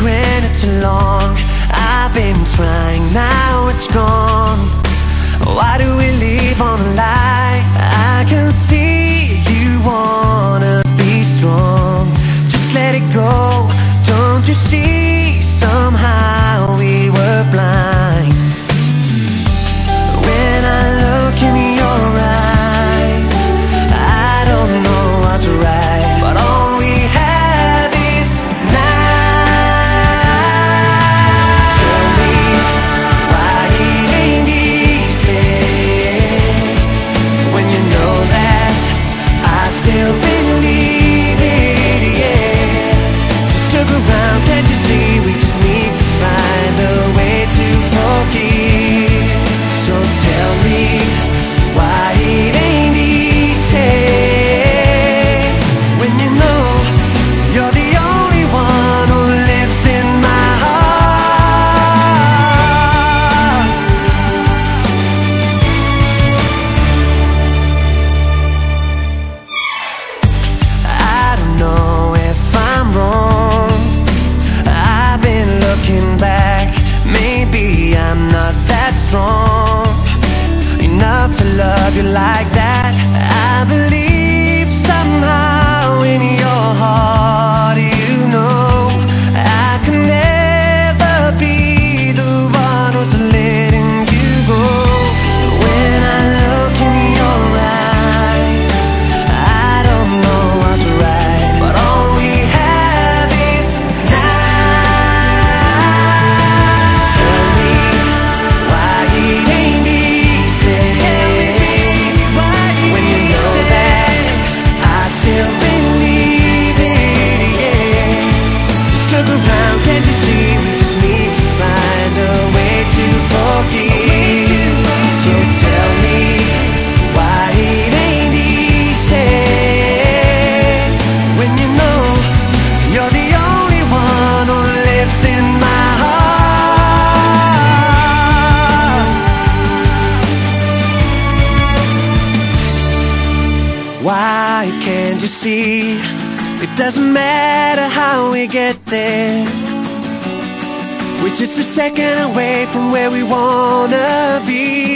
granted too long. I've been trying, now it's gone. Why do we live on a lie? I can see you wanna be strong. Just let it go, don't you see? Somehow we were blind. When I look in your eyes, I don't know what's right, but all we have is now. Tell me why it ain't easy when you know that I still believe it, yeah. Just look around, can't you see? We just need to find a way to forgive. So tell me why it ain't easy when you know you're the only one who lives in my heart. I don't know if I'm wrong. I've been looking back. Maybe I'm not that strong enough to love you like that. I believe somehow in your heart, you know I can never be the one who's letting you go. When I look in your eyes, I don't know what's right, but all we have is now. Tell me why it ain't easy. Tell me why when you know that I still believe it, yeah. Just look around, can't you see? We just need to find a way to forgive. So tell me why it ain't easy when you know you're the only one who lives in my heart. Why can't you see? It doesn't matter how we get there. We're just a second away from where we wanna be.